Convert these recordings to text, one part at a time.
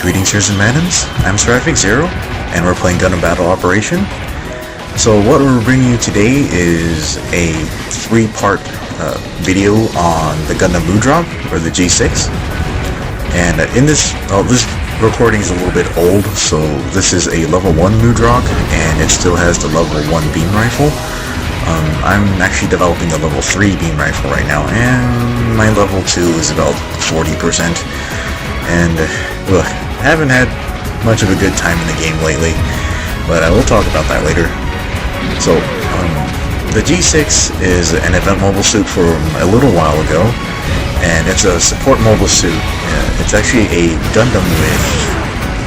Greetings, sirs and madams. I'm Seraphic Zero, and we're playing Gundam Battle Operation. So what we're bringing you today is a 3-part video on the Gundam Mudrock, or the G6. And in this recording is a little bit old, so this is a level 1 Mudrock, and it still has the level 1 beam rifle. I'm actually developing the level 3 beam rifle right now, and my level 2 is about 40%. And look, I haven't had much of a good time in the game lately, but I will talk about that later. So, the G6 is an event mobile suit from a little while ago, and it's a support mobile suit. It's actually a Gundam with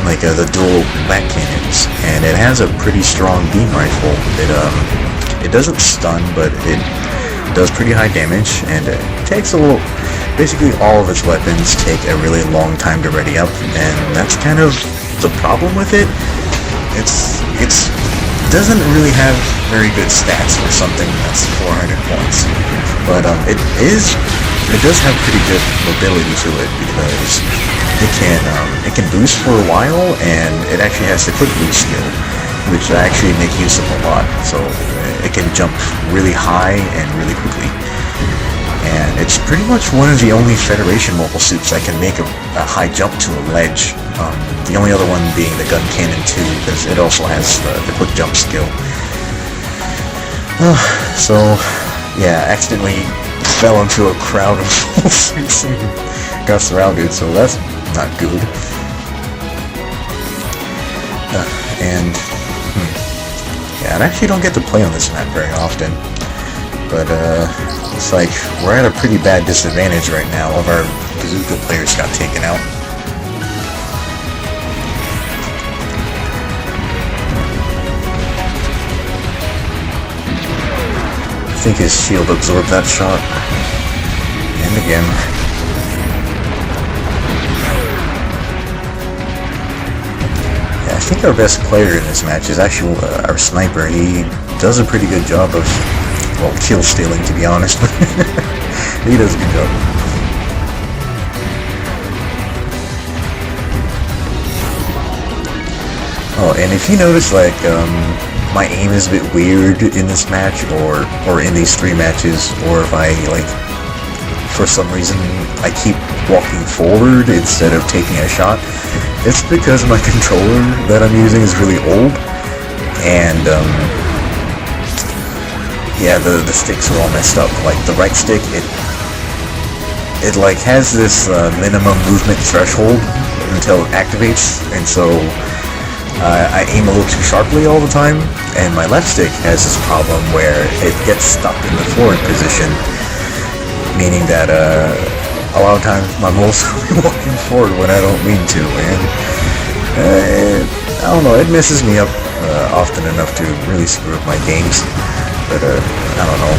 like the dual back cannons, and it has a pretty strong beam rifle. It doesn't stun, but it does pretty high damage, and it takes a little... Basically, all of its weapons take a really long time to ready up, and that's kind of the problem with it. It doesn't really have very good stats for something that's 400 points, but it does have pretty good mobility to it, because it can boost for a while, and it actually has the quick boost skill, which I actually make use of a lot. So it can jump really high and really quickly. And it's pretty much one of the only Federation mobile suits that can make a high jump to a ledge. The only other one being the Gun Cannon 2, because it also has the quick jump skill. So, yeah, accidentally fell into a crowd of full suits and got surrounded, so that's not good. Yeah, I actually don't get to play on this map very often, but it's like we're at a pretty bad disadvantage right now. All of our bazooka players got taken out. I think his shield absorbed that shot, and again. I think our best player in this match is actually our sniper. He does a pretty good job of, well, kill stealing, to be honest. He does a good job. Oh, and if you notice, like, my aim is a bit weird in this match, or in these 3 matches, or if I, like, for some reason I keep walking forward instead of taking a shot, it's because my controller that I'm using is really old, and yeah, the sticks are all messed up. Like the right stick, it like has this minimum movement threshold until it activates, and so I aim a little too sharply all the time, and my left stick has this problem where it gets stuck in the forward position, meaning that a lot of times I'm also walking forward when I don't mean to, and I don't know, it messes me up often enough to really screw up my games, but I don't know.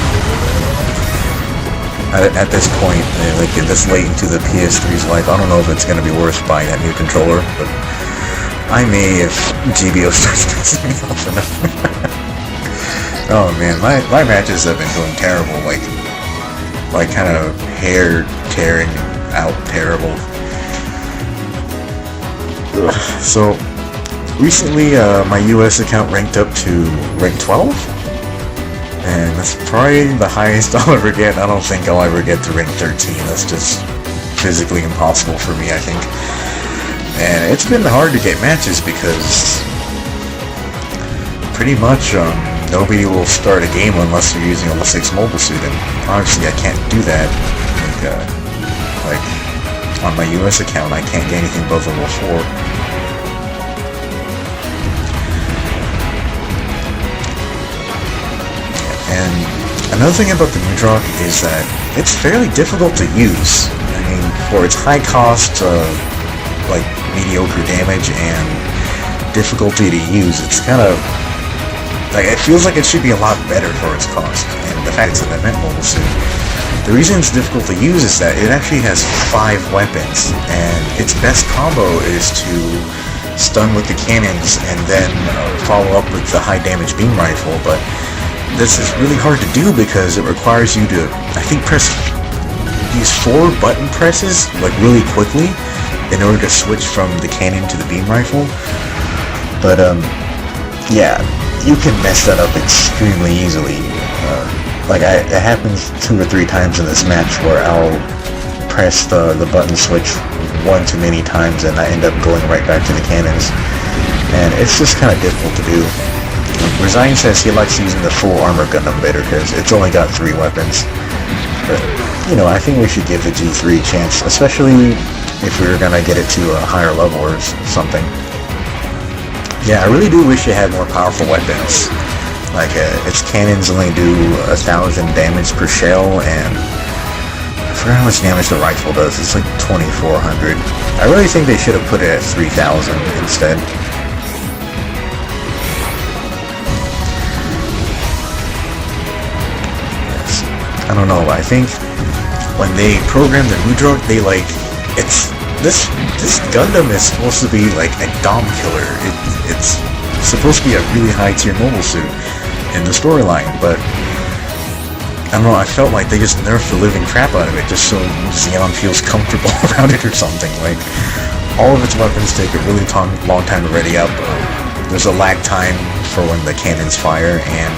At this point, like this late into the PS3's life, I don't know if it's going to be worth buying that new controller, but I may if GBO starts pissing me off enough. Oh man, my matches have been going terrible, like kind of hair tearing out terrible. So recently my US account ranked up to rank 12, and that's probably the highest I'll ever get. I don't think I'll ever get to rank 13. That's just physically impossible for me, I think. And it's been hard to get matches because pretty much nobody will start a game unless you're using a level 6 mobile suit, and obviously I can't do that. Like on my US account, I can't get anything above level 4. And another thing about the Mudrock is that it's fairly difficult to use. I mean, for its high cost, like mediocre damage and difficulty to use, it's kind of like, it feels like it should be a lot better for its cost. And the fact it's an event mobile suit, the reason it's difficult to use is that it actually has 5 weapons, and its best combo is to stun with the cannons and then follow up with the high damage beam rifle. But this is really hard to do because it requires you to, I think, use 4 button presses like really quickly, in order to switch from the cannon to the beam rifle. But yeah, you can mess that up extremely easily. Like it happens 2 or 3 times in this match where I'll press the button switch one too many times and I end up going right back to the cannons, and it's just kind of difficult to do. Resign says he likes using the full armor Gundam better because it's only got 3 weapons. But, you know, I think we should give the G3 a chance, especially if we were gonna get it to a higher level or something. Yeah, I really do wish it had more powerful weapons. Like, its cannons only do 1,000 damage per shell, and I forgot how much damage the rifle does. It's like 2,400. I really think they should have put it at 3,000 instead. Yes. I don't know, I think when they programmed the Mudrock, they like, it's, this Gundam is supposed to be like a Dom killer. It's supposed to be a really high tier mobile suit in the storyline, but I don't know, I felt like they just nerfed the living crap out of it just so Zeon feels comfortable around it or something. Like, all of its weapons take a really long time to ready up. There's a lag time for when the cannons fire, and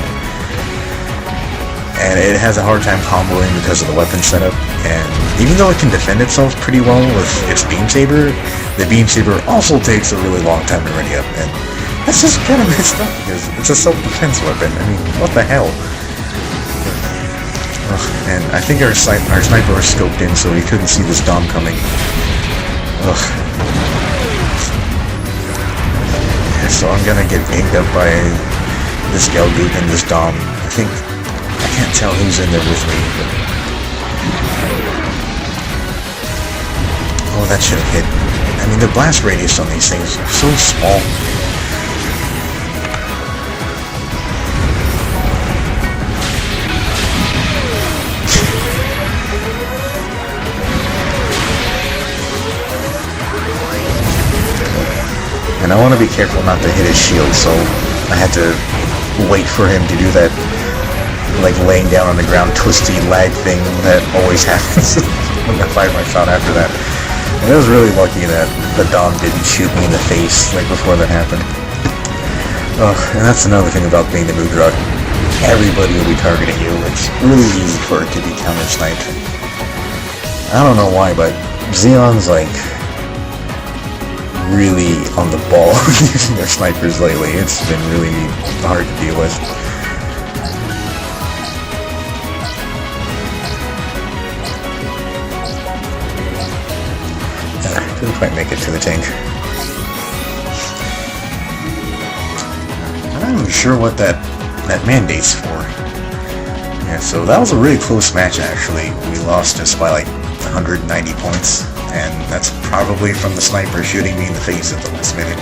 it has a hard time comboing because of the weapon setup. And even though it can defend itself pretty well with its beam saber, the beam saber also takes a really long time to ready up, and that's just kind of messed up because it's a self-defense weapon. I mean, what the hell? Ugh, and I think our sniper was scoped in, so he couldn't see this Dom coming. Ugh. Yeah, so I'm gonna get ganged up by this Gelgoop and this Dom. I can't tell who's in there with me. But... oh, that should have hit. I mean, the blast radius on these things are so small. And I want to be careful not to hit his shield, so I had to wait for him to do that, like, laying down on the ground twisty lag thing that always happens when I fire my shot after that. And I was really lucky that the Dom didn't shoot me in the face right before that happened. Oh, and that's another thing about being the Mudrock. Everybody will be targeting you. It's really easy for it to be counter-sniped. I don't know why, but Zeon's, like, really on the ball using their snipers lately. It's been really hard to deal with. Didn't quite make it to the tank. I'm not even sure what that mandate's for. Yeah, so that was a really close match actually. We lost just by like 190 points. And that's probably from the sniper shooting me in the face at the last minute.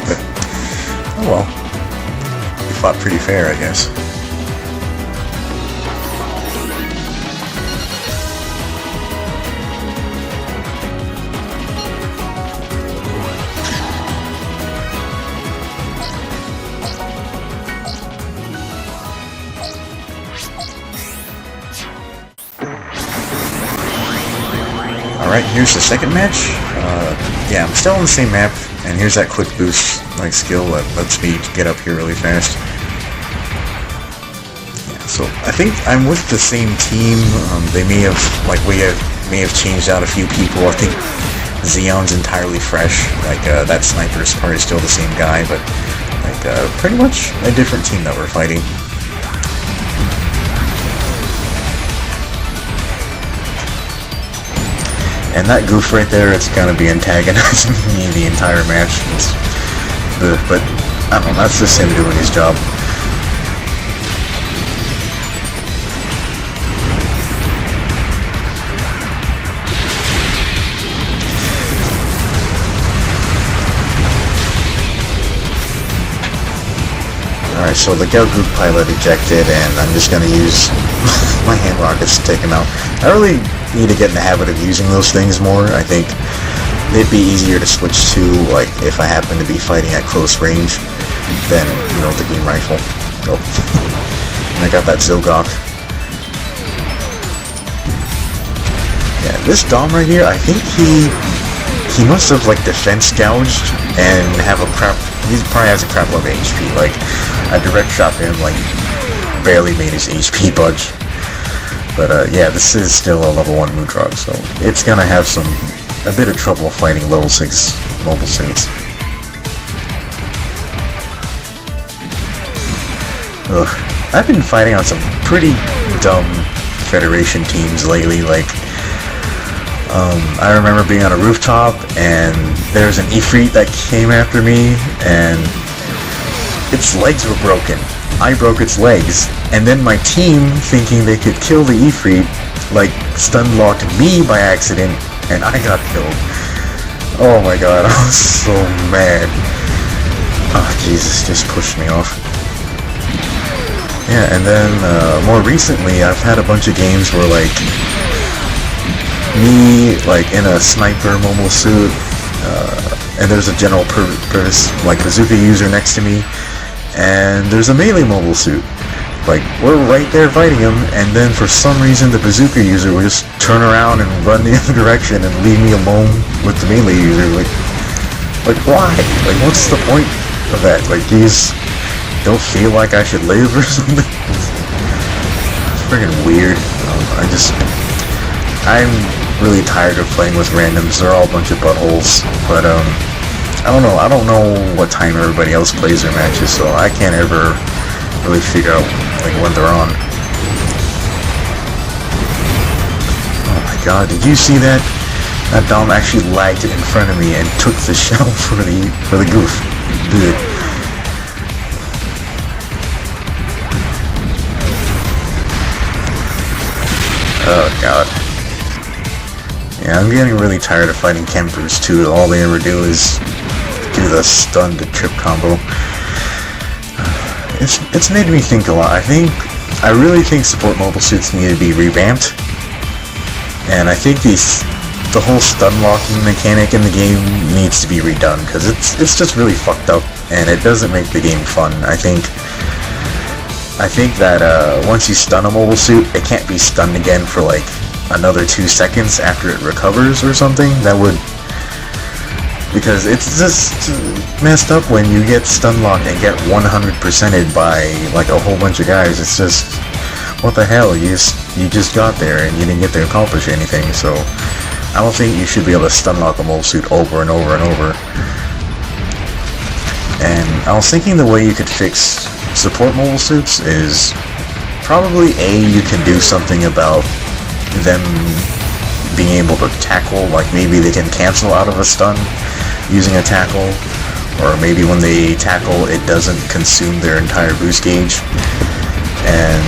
But, oh well. We fought pretty fair, I guess. Alright, here's the second match. Yeah, I'm still on the same map, and here's that quick boost like skill that lets me get up here really fast. Yeah, so I think I'm with the same team. They may have, like, may have changed out a few people. I think Zeon's entirely fresh. Like, that sniper is probably still the same guy, but like pretty much a different team that we're fighting. And that goof right there, it's gonna be antagonizing me the entire match. But, I don't know, that's just him doing his job. Alright, so the Gelgoop pilot ejected, and I'm just gonna use my hand rockets to take him out. I really need to get in the habit of using those things more. I think they'd be easier to switch to, like, if I happen to be fighting at close range than, you know, the beam rifle. Oh. And I got that Zilgok. Yeah, this Dom right here, I think he must have like defense gouged and have a crap. He probably has a crap load of HP. Like a direct shot to him like barely made his HP budge. But yeah, this is still a level 1 Mudrock, so it's gonna have a bit of trouble fighting level 6 mobile suits. Ugh. I've been fighting on some pretty dumb Federation teams lately, like, I remember being on a rooftop, and there's an Ifrit that came after me, and its legs were broken. I broke its legs, and then my team, thinking they could kill the Ifrit, like, stun-locked me by accident, and I got killed. Oh my god, I was so mad. Oh, Jesus, just pushed me off. Yeah, and then, more recently, I've had a bunch of games where, like, me, like, in a sniper mobile suit, and there's a general purpose, like, bazooka user next to me, and there's a melee mobile suit. Like, we're right there fighting him, and then for some reason the bazooka user will just turn around and run the other direction and leave me alone with the melee user. Like why? Like, what's the point of that? Like, you just don't feel like I should live or something? It's freaking weird. I'm really tired of playing with randoms. They're all a bunch of buttholes. But, I don't know what time everybody else plays their matches, so I can't ever really figure out, like, when they're on. Oh my god, did you see that? That Dom actually lagged in front of me and took the shell for the goof. Good. Oh god. Yeah, I'm getting really tired of fighting campers too. All they ever do is do the stun to trip combo. It's made me think a lot. I really think support mobile suits need to be revamped, and I think the whole stun locking mechanic in the game needs to be redone, because it's just really fucked up and it doesn't make the game fun. I think that once you stun a mobile suit, it can't be stunned again for like another 2 seconds after it recovers or something. That would, because it's just messed up when you get stun locked and get 100%ed by like a whole bunch of guys. It's just, what the hell, you just got there and you didn't get to accomplish anything. So I don't think you should be able to stun lock a mobile suit over and over and over. And I was thinking the way you could fix support mobile suits is probably you can do something about them being able to tackle, like maybe they can cancel out of a stun using a tackle, or maybe when they tackle it doesn't consume their entire boost gauge. And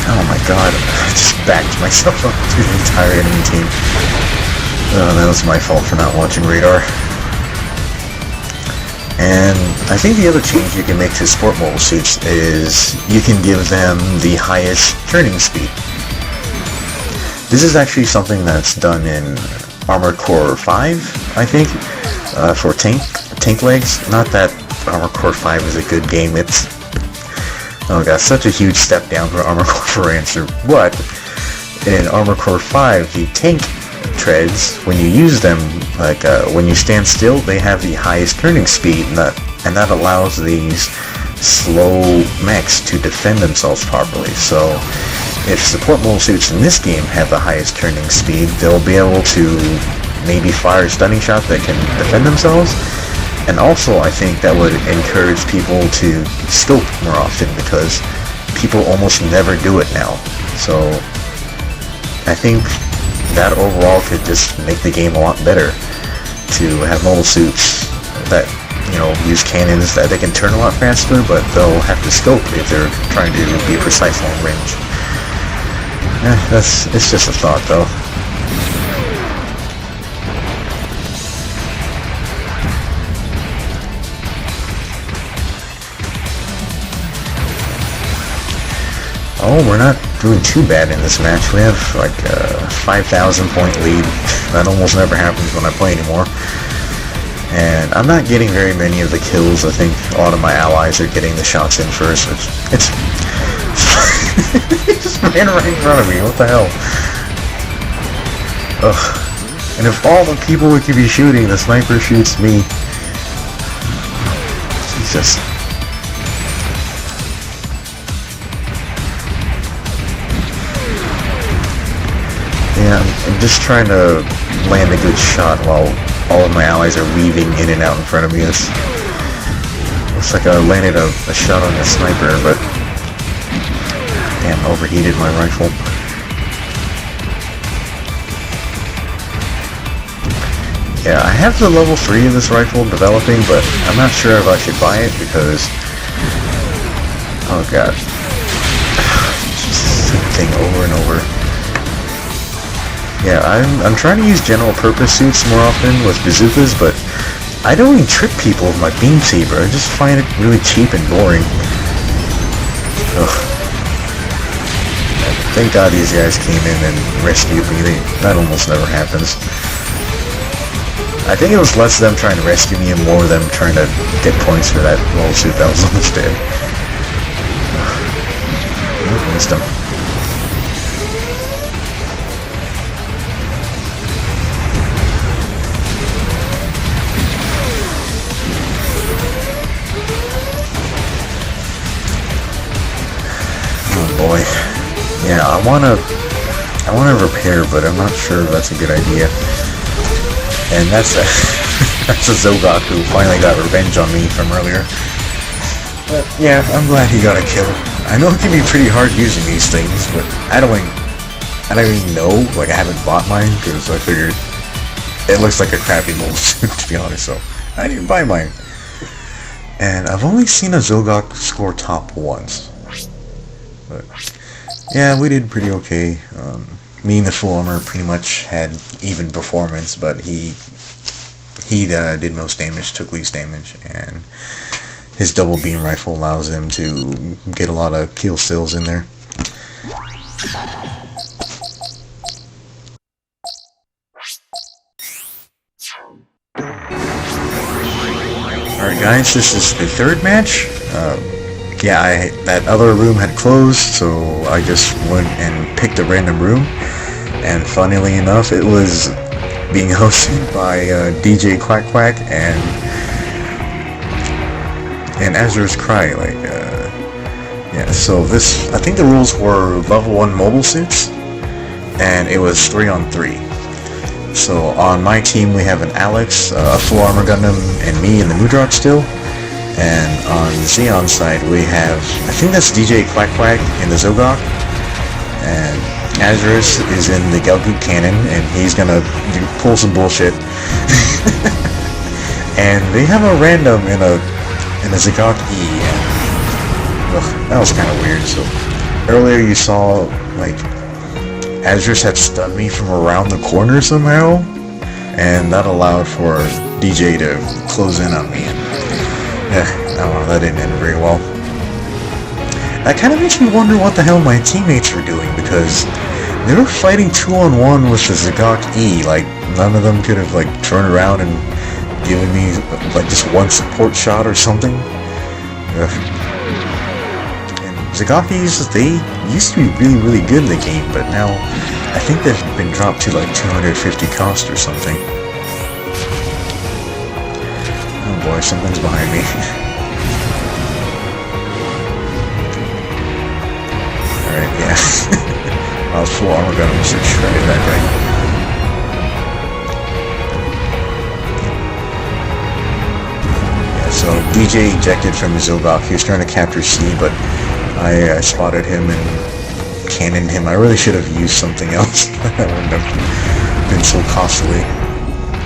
oh my god, I just backed myself up to the entire enemy team. Oh, that was my fault for not watching radar. And I think the other change you can make to support mobile suits is you can give them the highest turning speed. This is actually something that's done in Armored Core 5, I think, for tank legs. Not that Armored Core 5 is a good game. It's, oh god, such a huge step down for Armored Core 4 answer. But in Armored Core 5, the tank treads, when you use them, like when you stand still, they have the highest turning speed, and that allows these slow mechs to defend themselves properly. So if support mobile suits in this game have the highest turning speed, they'll be able to maybe fire a stunning shot that can defend themselves. And also, I think that would encourage people to scope more often, because people almost never do it now. So I think that overall could just make the game a lot better, to have mobile suits that, you know, use cannons that they can turn a lot faster, but they'll have to scope if they're trying to be precise long range. It's just a thought, though. Oh, we're not doing too bad in this match. We have like a 5,000 point lead. That almost never happens when I play anymore. And I'm not getting very many of the kills. I think a lot of my allies are getting the shots in first. It's He just ran right in front of me. What the hell? Ugh. And if all the people we could be shooting, the sniper shoots me. Jesus. Yeah, I'm just trying to land a good shot while all of my allies are weaving in and out in front of me. Looks like I landed a shot on the sniper, but damn, overheated my rifle. Yeah, I have the level 3 of this rifle developing, but I'm not sure if I should buy it because... oh god. Same thing over and over. Yeah, I'm trying to use general purpose suits more often with bazookas, but I don't even trip people with my beam saber. I just find it really cheap and boring. Ugh. Thank God these guys came in and rescued me. That almost never happens. I think it was less them trying to rescue me and more them trying to get points for that little suit that was almost dead. I missed him. Oh boy. Yeah, I wanna repair, but I'm not sure if that's a good idea. And that's a Zogok who finally got revenge on me from earlier. But yeah, I'm glad he got a kill. I know it can be pretty hard using these things, but I don't even know. Like, I haven't bought mine because I figured it looks like a crappy mobile suit, to be honest. So I didn't buy mine. And I've only seen a Zogok score top once. But yeah, we did pretty okay. Me and the full armor pretty much had even performance, but he did most damage, took least damage, and his double beam rifle allows him to get a lot of kill steals in there. Alright guys, this is the third match. Yeah, that other room had closed, so I just went and picked a random room. And funnily enough, it was being hosted by DJ Quack Quack and Azur's Cry. Like, yeah. So I think the rules were level 1 mobile suits, and it was 3-on-3. So on my team we have an Alex, a full armor Gundam, and me in the Mudrock still. And on Xeon's side we have, I think that's DJ Quack Quack in the Zogok, and Azurus is in the Galgoot cannon, and he's gonna pull some bullshit. And they have a random in a Zogok E, and that was kind of weird. So earlier you saw like Azurus had stunned me from around the corner somehow, and that allowed for DJ to close in on me. Yeah, I don't know, that didn't end very well. That kind of makes me wonder what the hell my teammates were doing, because they were fighting 2-on-1 with the Zogok E. Like, none of them could have like turned around and given me like just one support shot or something. Ugh. And Zogok E's, they used to be really good in the game, but now I think they've been dropped to like 250 cost or something. Oh boy, something's behind me. Alright, yeah. I was full armor gun, just shredded that guy. Yeah, so DJ ejected from his Zogok. He was trying to capture C, but I spotted him and cannoned him. I really should have used something else. That wouldn't have been so costly.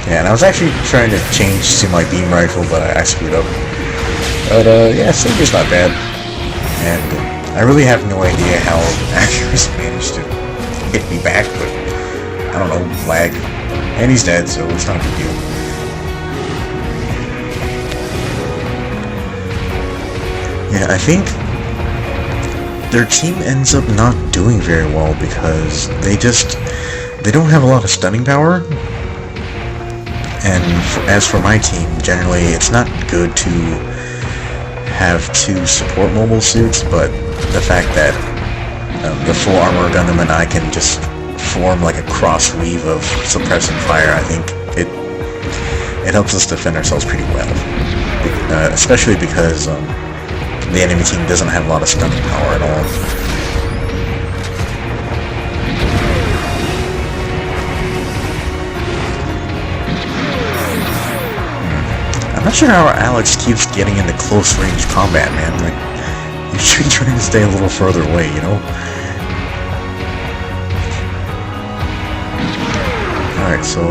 Yeah, and I was actually trying to change to my beam rifle, but I screwed up. But yeah, Saber's not bad. And I really have no idea how Azurus managed to hit me back, but I don't know, lag. And he's dead, so it's not a big deal. Yeah, I think their team ends up not doing very well because they don't have a lot of stunning power. And as for my team, generally it's not good to have 2 support mobile suits, but the fact that the full armor Gundam and I can just form like a cross weave of suppressing fire, I think it helps us defend ourselves pretty well. Especially because the enemy team doesn't have a lot of stunning power at all. I'm not sure how Alex keeps getting into close range combat, man. Like, you should be trying to stay a little further away, you know? Alright, so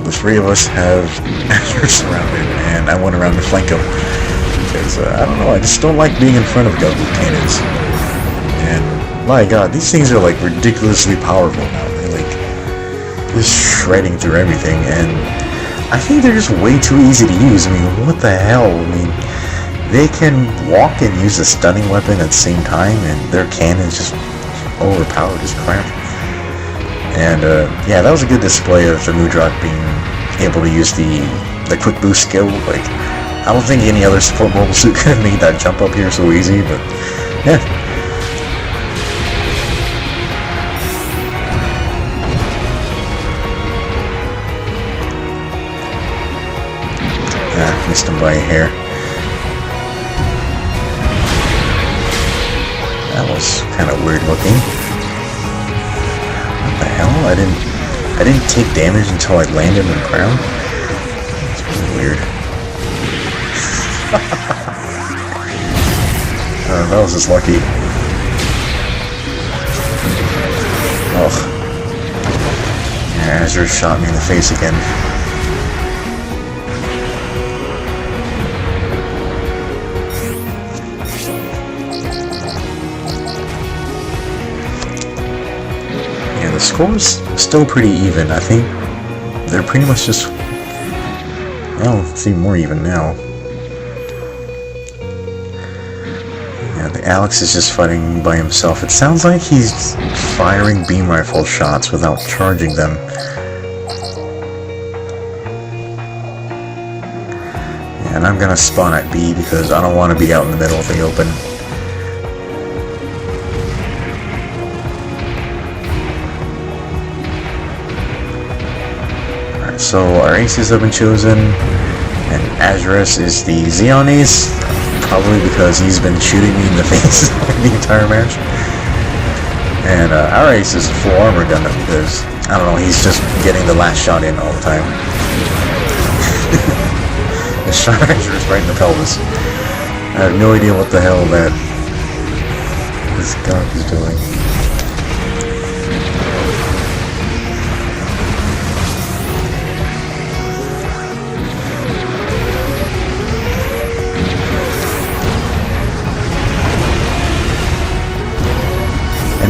the three of us have Azure surrounded, and I went around to flank him. Because, I don't know, I just don't like being in front of Gundam cannons. And, my god, these things are, like, ridiculously powerful now. They're, like, just shredding through everything, and I think they're just way too easy to use. I mean, what the hell? I mean, they can walk and use a stunning weapon at the same time, and their cannons just overpowered as crap. And, yeah, that was a good display of the Mudrock being able to use the quick boost skill. Like, I don't think any other support mobile suit could have made that jump up here so easy, but, yeah. Missed him by a hair. That was kind of weird looking. What the hell? I didn't take damage until I landed on the ground. It's really weird. That was just lucky. Ugh. Yeah, Azure shot me in the face again. The score's still pretty even. I think they're pretty much just, well, it's even more even now. Yeah, the Alex is just fighting by himself. It sounds like he's firing beam rifle shots without charging them. Yeah, and I'm gonna spawn at B because I don't want to be out in the middle of the open. So our aces have been chosen, and Azurus is the Xeon ace, probably because he's been shooting me in the face the entire match. And our ace is full armor Gundam because, I don't know, he's just getting the last shot in all the time. The shot Azurus right in the pelvis. I have no idea what the hell this gun is doing.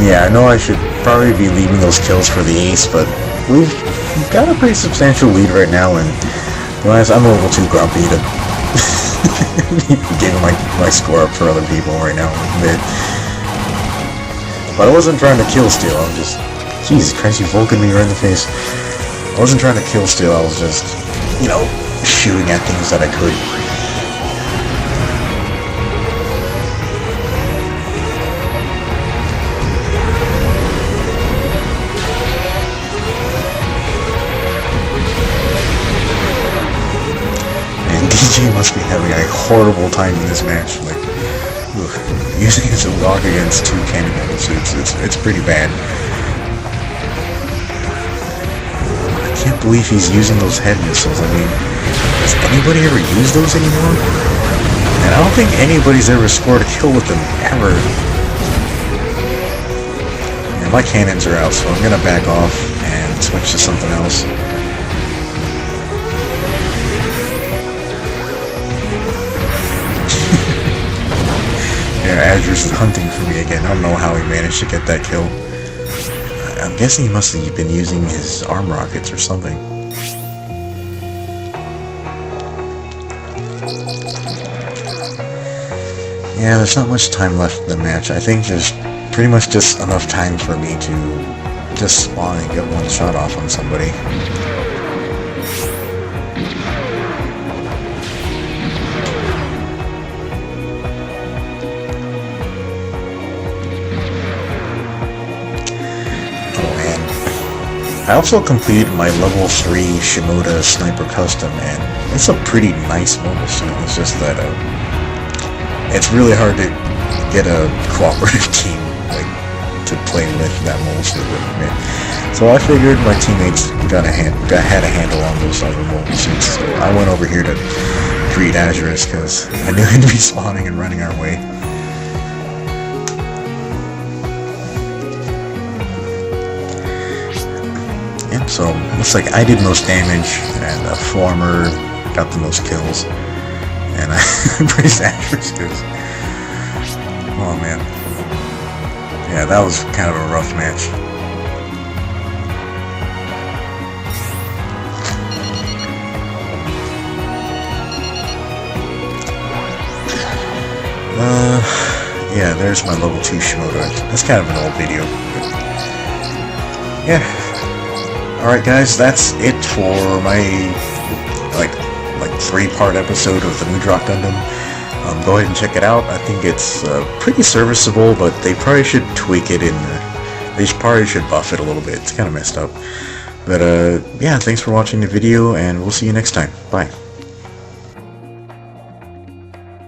Yeah, I know I should probably be leaving those kills for the ace, but we've got a pretty substantial lead right now, and I'm a little too grumpy to be giving my score up for other people right now. But I wasn't trying to kill steal, I was just, Jesus Christ, you Vulcan me right in the face. I wasn't trying to kill steal, I was just, you know, shooting at things that I could. DJ must be having a horrible time in this match. Like, using his lock against two cannon mobile suits, it's pretty bad. I can't believe he's using those head missiles. I mean, does anybody ever use those anymore? And I don't think anybody's ever scored a kill with them, ever. And my cannons are out, so I'm gonna back off and switch to something else. Yeah, Azure's hunting for me again. I don't know how he managed to get that kill. I'm guessing he must have been using his arm rockets or something. Yeah, there's not much time left in the match. I think there's pretty much just enough time for me to just spawn and get one shot off on somebody. I also completed my level 3 Shimoda Sniper Custom, and it's a pretty nice mobile suit. It's just that it's really hard to get a cooperative team like to play with that mobile suit with me. So I figured my teammates had a handle on those other mobile suits. So I went over here to greet Azurus because I knew he'd be spawning and running our way. So, looks like I did most damage, and Former got the most kills, and I praised Azurus because, oh man, yeah, that was kind of a rough match. Yeah, there's my level 2 Shimoda. That's kind of an old video, but yeah. Alright guys, that's it for my like 3-part episode of the Mudrock Gundam. Go ahead and check it out. I think it's pretty serviceable, but they probably should tweak it they probably should buff it a little bit. It's kind of messed up. But yeah, thanks for watching the video, and we'll see you next time. Bye.